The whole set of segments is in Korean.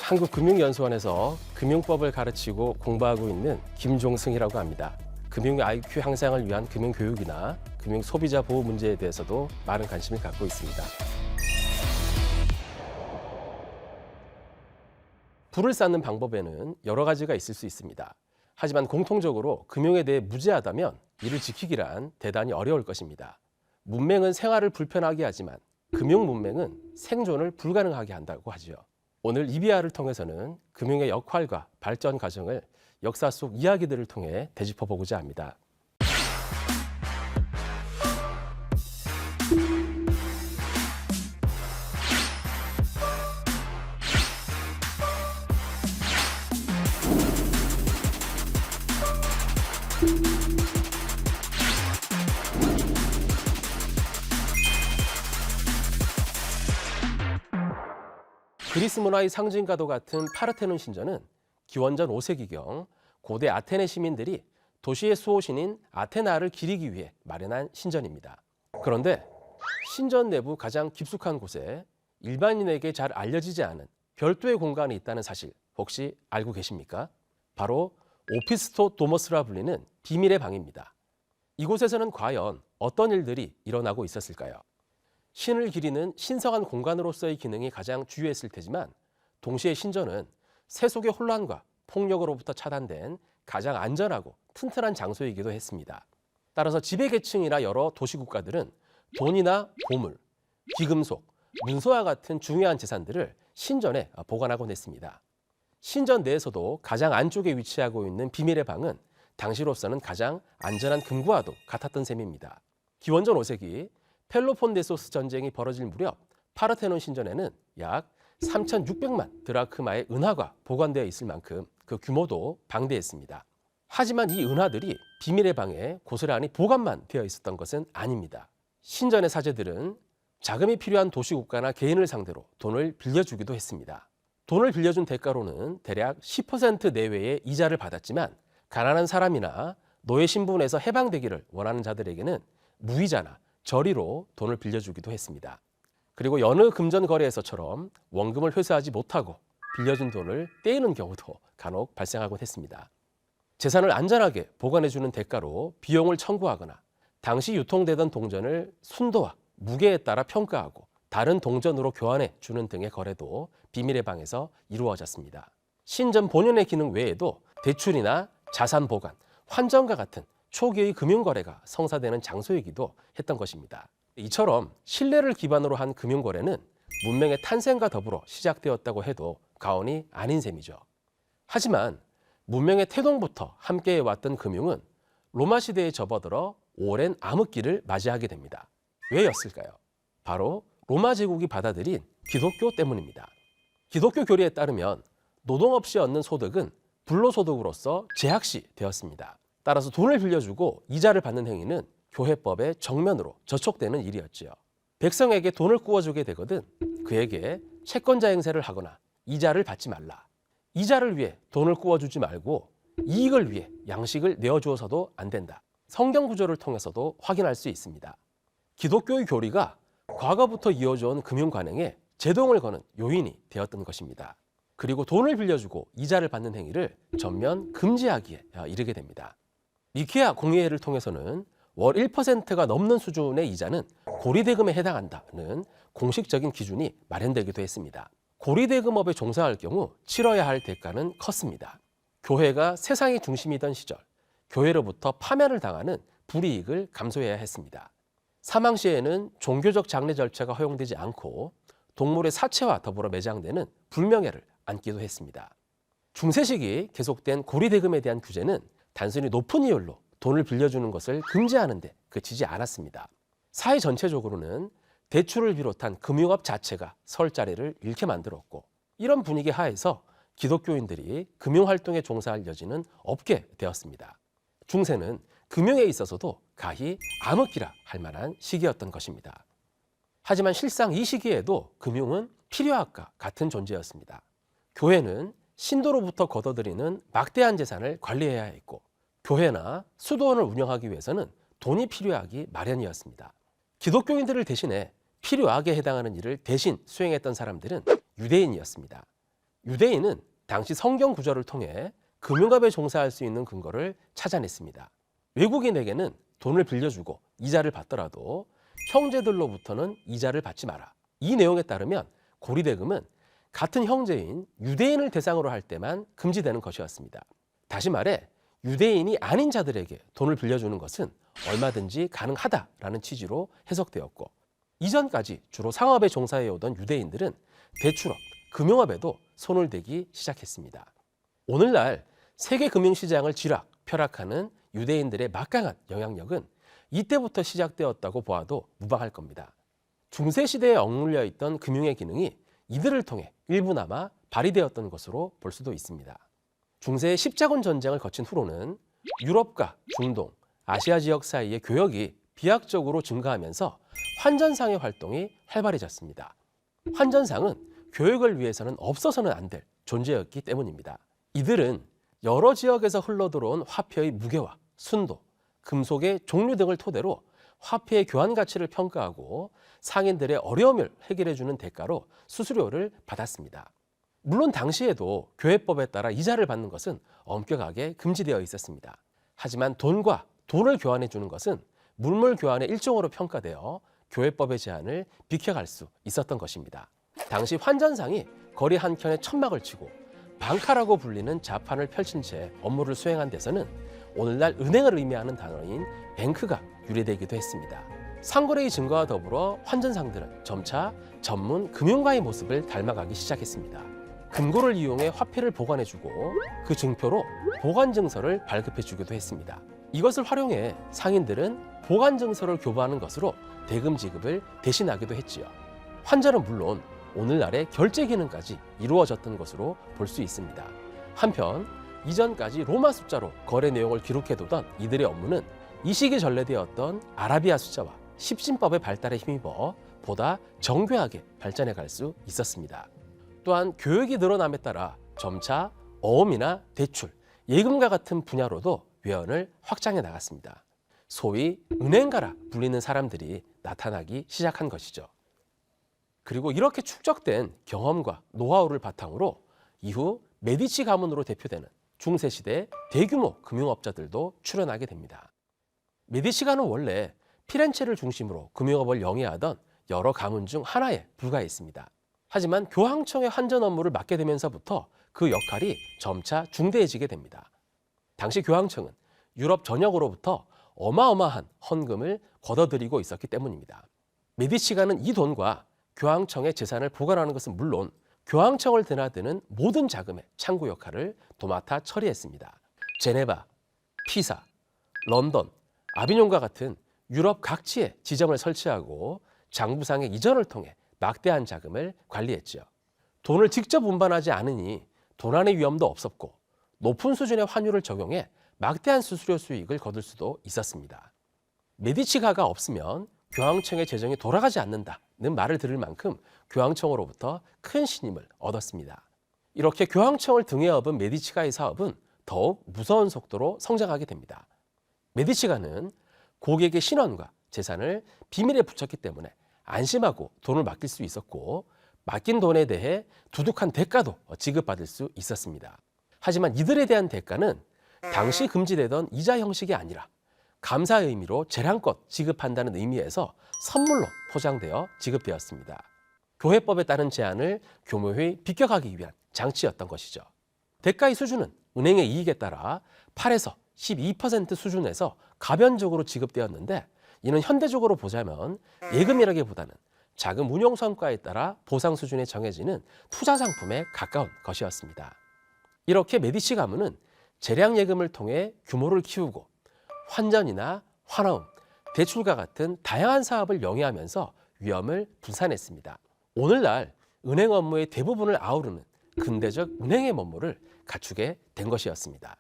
한국금융연수원에서 금융법을 가르치고 공부하고 있는 김종승이라고 합니다. 금융 IQ 향상을 위한 금융교육이나 금융 소비자 보호 문제에 대해서도 많은 관심을 갖고 있습니다. 불을 쌓는 방법에는 여러 가지가 있을 수 있습니다. 하지만 공통적으로 금융에 대해 무지하다면 이를 지키기란 대단히 어려울 것입니다. 문맹은 생활을 불편하게 하지만 금융 문맹은 생존을 불가능하게 한다고 하지요. 오늘 이비아를 통해서는 금융의 역할과 발전 과정을 역사 속 이야기들을 통해 되짚어보고자 합니다. 그리스 문화의 상징과도 같은 파르테논 신전은 기원전 5세기경 고대 아테네 시민들이 도시의 수호신인 아테나를 기리기 위해 마련한 신전입니다. 그런데 신전 내부 가장 깊숙한 곳에 일반인에게 잘 알려지지 않은 별도의 공간이 있다는 사실 혹시 알고 계십니까? 바로 오피스토 도머스라 불리는 비밀의 방입니다. 이곳에서는 과연 어떤 일들이 일어나고 있었을까요? 신을 기리는 신성한 공간으로서의 기능이 가장 주요했을 테지만 동시에 신전은 세속의 혼란과 폭력으로부터 차단된 가장 안전하고 튼튼한 장소이기도 했습니다. 따라서 지배계층이나 여러 도시국가들은 돈이나 보물, 귀금속, 문서와 같은 중요한 재산들을 신전에 보관하곤 했습니다. 신전 내에서도 가장 안쪽에 위치하고 있는 비밀의 방은 당시로서는 가장 안전한 금고와도 같았던 셈입니다. 기원전 5세기 펠로폰네소스 전쟁이 벌어질 무렵 파르테논 신전에는 약 3,600만 드라크마의 은화가 보관되어 있을 만큼 그 규모도 방대했습니다. 하지만 이 은화들이 비밀의 방에 고스란히 보관만 되어 있었던 것은 아닙니다. 신전의 사제들은 자금이 필요한 도시국가나 개인을 상대로 돈을 빌려주기도 했습니다. 돈을 빌려준 대가로는 대략 10% 내외의 이자를 받았지만 가난한 사람이나 노예 신분에서 해방되기를 원하는 자들에게는 무이자나 저리로 돈을 빌려주기도 했습니다. 그리고 여느 금전 거래에서처럼 원금을 회수하지 못하고 빌려준 돈을 떼이는 경우도 간혹 발생하곤 했습니다. 재산을 안전하게 보관해주는 대가로 비용을 청구하거나 당시 유통되던 동전을 순도와 무게에 따라 평가하고 다른 동전으로 교환해 주는 등의 거래도 비밀의 방에서 이루어졌습니다. 신전 본연의 기능 외에도 대출이나 자산 보관, 환전과 같은 초기의 금융거래가 성사되는 장소이기도 했던 것입니다. 이처럼 신뢰를 기반으로 한 금융거래는 문명의 탄생과 더불어 시작되었다고 해도 과언이 아닌 셈이죠. 하지만 문명의 태동부터 함께해왔던 금융은 로마 시대에 접어들어 오랜 암흑기를 맞이하게 됩니다. 왜였을까요? 바로 로마 제국이 받아들인 기독교 때문입니다. 기독교 교리에 따르면 노동 없이 얻는 소득은 불로소득으로서 제학시 되었습니다. 따라서 돈을 빌려주고 이자를 받는 행위는 교회법의 정면으로 저촉되는 일이었지요. 백성에게 돈을 꾸어주게 되거든 그에게 채권자 행세를 하거나 이자를 받지 말라. 이자를 위해 돈을 꾸어주지 말고 이익을 위해 양식을 내어주어서도 안 된다. 성경 구절을 통해서도 확인할 수 있습니다. 기독교의 교리가 과거부터 이어져온 금융 관행에 제동을 거는 요인이 되었던 것입니다. 그리고 돈을 빌려주고 이자를 받는 행위를 전면 금지하기에 이르게 됩니다. 니케아 공의회를 통해서는 월 1%가 넘는 수준의 이자는 고리대금에 해당한다는 공식적인 기준이 마련되기도 했습니다. 고리대금업에 종사할 경우 치러야 할 대가는 컸습니다. 교회가 세상의 중심이던 시절, 교회로부터 파면을 당하는 불이익을 감수해야 했습니다. 사망 시에는 종교적 장례 절차가 허용되지 않고 동물의 사체와 더불어 매장되는 불명예를 안기도 했습니다. 중세시기 계속된 고리대금에 대한 규제는 단순히 높은 이율로 돈을 빌려주는 것을 금지하는 데 그치지 않았습니다. 사회 전체적으로는 대출을 비롯한 금융업 자체가 설 자리를 잃게 만들었고 이런 분위기 하에서 기독교인들이 금융활동에 종사할 여지는 없게 되었습니다. 중세는 금융에 있어서도 가히 암흑기라 할 만한 시기였던 것입니다. 하지만 실상 이 시기에도 금융은 필요학과 같은 존재였습니다. 교회는 신도로부터 거둬들이는 막대한 재산을 관리해야 했고, 교회나 수도원을 운영하기 위해서는 돈이 필요하기 마련이었습니다. 기독교인들을 대신해 필요하게 해당하는 일을 대신 수행했던 사람들은 유대인이었습니다. 유대인은 당시 성경 구절을 통해 금융업에 종사할 수 있는 근거를 찾아냈습니다. 외국인에게는 돈을 빌려주고 이자를 받더라도 형제들로부터는 이자를 받지 마라. 이 내용에 따르면 고리대금은 같은 형제인 유대인을 대상으로 할 때만 금지되는 것이었습니다. 다시 말해 유대인이 아닌 자들에게 돈을 빌려주는 것은 얼마든지 가능하다라는 취지로 해석되었고, 이전까지 주로 상업에 종사해오던 유대인들은 대출업, 금융업에도 손을 대기 시작했습니다. 오늘날 세계 금융시장을 쥐락펴락하는 유대인들의 막강한 영향력은 이때부터 시작되었다고 보아도 무방할 겁니다. 중세시대에 억눌려 있던 금융의 기능이 이들을 통해 일부나마 발휘되었던 것으로 볼 수도 있습니다. 중세의 십자군 전쟁을 거친 후로는 유럽과 중동, 아시아 지역 사이의 교역이 비약적으로 증가하면서 환전상의 활동이 활발해졌습니다. 환전상은 교역을 위해서는 없어서는 안 될 존재였기 때문입니다. 이들은 여러 지역에서 흘러들어온 화폐의 무게와 순도, 금속의 종류 등을 토대로 화폐의 교환 가치를 평가하고 상인들의 어려움을 해결해주는 대가로 수수료를 받았습니다. 물론 당시에도 교회법에 따라 이자를 받는 것은 엄격하게 금지되어 있었습니다. 하지만 돈과 돈을 교환해주는 것은 물물 교환의 일종으로 평가되어 교회법의 제한을 비켜갈 수 있었던 것입니다. 당시 환전상이 거리 한켠에 천막을 치고 방카라고 불리는 자판을 펼친 채 업무를 수행한 데서는 오늘날 은행을 의미하는 단어인 뱅크가 유래되기도 했습니다. 상거래의 증가와 더불어 환전상들은 점차 전문 금융가의 모습을 닮아가기 시작했습니다. 금고를 이용해 화폐를 보관해주고 그 증표로 보관증서를 발급해주기도 했습니다. 이것을 활용해 상인들은 보관증서를 교부하는 것으로 대금 지급을 대신하기도 했지요. 환전은 물론 오늘날의 결제 기능까지 이루어졌던 것으로 볼 수 있습니다. 한편 이전까지 로마 숫자로 거래 내용을 기록해두던 이들의 업무는 이 시기 전래되었던 아라비아 숫자와 십신법의 발달에 힘입어 보다 정교하게 발전해 갈 수 있었습니다. 또한 교육이 늘어남에 따라 점차 어음이나 대출, 예금과 같은 분야로도 외연을 확장해 나갔습니다. 소위 은행가라 불리는 사람들이 나타나기 시작한 것이죠. 그리고 이렇게 축적된 경험과 노하우를 바탕으로 이후 메디치 가문으로 대표되는 중세시대 대규모 금융업자들도 출현하게 됩니다. 메디치가는 원래 피렌체를 중심으로 금융업을 영위하던 여러 가문 중 하나에 불과했습니다. 하지만 교황청의 환전 업무를 맡게 되면서부터 그 역할이 점차 중대해지게 됩니다. 당시 교황청은 유럽 전역으로부터 어마어마한 헌금을 걷어들이고 있었기 때문입니다. 메디치가는 이 돈과 교황청의 재산을 보관하는 것은 물론 교황청을 드나드는 모든 자금의 창구 역할을 도맡아 처리했습니다. 제네바, 피사, 런던, 아비뇽과 같은 유럽 각지에 지점을 설치하고 장부상의 이전을 통해 막대한 자금을 관리했죠. 돈을 직접 운반하지 않으니 도난의 위험도 없었고 높은 수준의 환율을 적용해 막대한 수수료 수익을 거둘 수도 있었습니다. 메디치가가 없으면 교황청의 재정이 돌아가지 않는다는 말을 들을 만큼 교황청으로부터 큰 신임을 얻었습니다. 이렇게 교황청을 등에 업은 메디치가의 사업은 더욱 무서운 속도로 성장하게 됩니다. 메디치가는 고객의 신원과 재산을 비밀에 붙였기 때문에 안심하고 돈을 맡길 수 있었고 맡긴 돈에 대해 두둑한 대가도 지급받을 수 있었습니다. 하지만 이들에 대한 대가는 당시 금지되던 이자 형식이 아니라 감사의 의미로 재량껏 지급한다는 의미에서 선물로 포장되어 지급되었습니다. 교회법에 따른 제한을 교묘히 비껴가기 위한 장치였던 것이죠. 대가의 수준은 은행의 이익에 따라 8에서 12% 수준에서 가변적으로 지급되었는데, 이는 현대적으로 보자면 예금이라기보다는 자금 운용 성과에 따라 보상 수준에 정해지는 투자 상품에 가까운 것이었습니다. 이렇게 메디치 가문은 재량 예금을 통해 규모를 키우고 환전이나 환화음, 대출과 같은 다양한 사업을 영위하면서 위험을 분산했습니다. 오늘날 은행 업무의 대부분을 아우르는 근대적 은행의 면모를 갖추게 된 것이었습니다.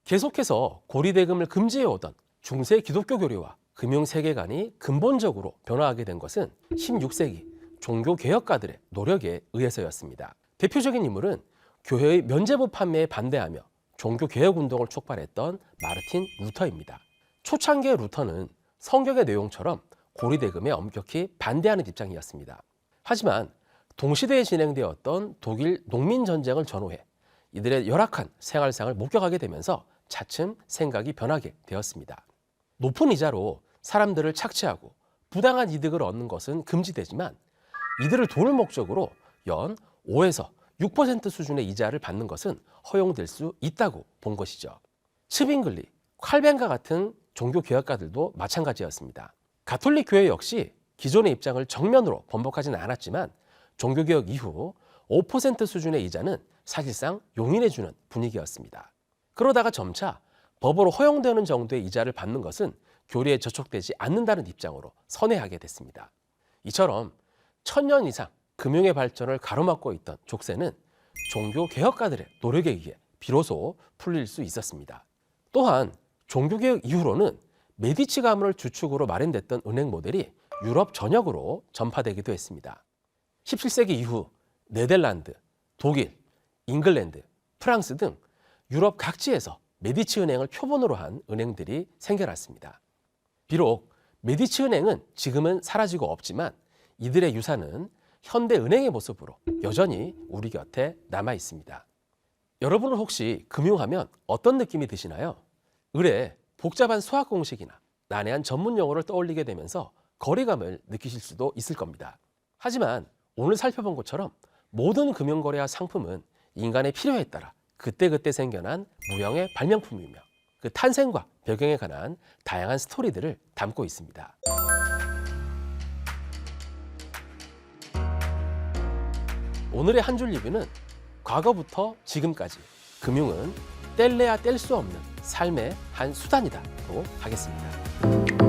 계속해서 고리대금을 금지해오던 중세 기독교 교리와 금융 세계관이 근본적으로 변화하게 된 것은 16세기 종교 개혁가들의 노력에 의해서였습니다. 대표적인 인물은 교회의 면죄부 판매에 반대하며 종교 개혁 운동을 촉발했던 마르틴 루터입니다. 초창기의 루터는 성경의 내용처럼 고리대금에 엄격히 반대하는 입장이었습니다. 하지만 동시대에 진행되었던 독일 농민 전쟁을 전후해 이들의 열악한 생활상을 목격하게 되면서 차츰 생각이 변하게 되었습니다. 높은 이자로 사람들을 착취하고 부당한 이득을 얻는 것은 금지되지만 이들을 도울 목적으로 연 5에서 6% 수준의 이자를 받는 것은 허용될 수 있다고 본 것이죠. 츠빙글리, 칼벤과 같은 종교 개혁가들도 마찬가지였습니다. 가톨릭 교회 역시 기존의 입장을 정면으로 번복하지는 않았지만 종교개혁 이후 5% 수준의 이자는 사실상 용인해주는 분위기였습니다. 그러다가 점차 법으로 허용되는 정도의 이자를 받는 것은 교리에 저촉되지 않는다는 입장으로 선회하게 됐습니다. 이처럼 1000년 이상 금융의 발전을 가로막고 있던 족쇄는 종교개혁가들의 노력에 의해 비로소 풀릴 수 있었습니다. 또한 종교개혁 이후로는 메디치 가문을 주축으로 마련됐던 은행 모델이 유럽 전역으로 전파되기도 했습니다. 17세기 이후 네덜란드, 독일, 잉글랜드, 프랑스 등 유럽 각지에서 메디치 은행을 표본으로 한 은행들이 생겨났습니다. 비록 메디치 은행은 지금은 사라지고 없지만 이들의 유산은 현대 은행의 모습으로 여전히 우리 곁에 남아 있습니다. 여러분은 혹시 금융하면 어떤 느낌이 드시나요? 을에 복잡한 수학 공식이나 난해한 전문 용어를 떠올리게 되면서 거리감을 느끼실 수도 있을 겁니다. 하지만 오늘 살펴본 것처럼 모든 금융거래와 상품은 인간의 필요에 따라 그때그때 생겨난 무형의 발명품이며 그 탄생과 배경에 관한 다양한 스토리들을 담고 있습니다. 오늘의 한 줄 리뷰는 과거부터 지금까지 금융은 뗄래야 뗄 수 없는 삶의 한 수단이다로 하겠습니다.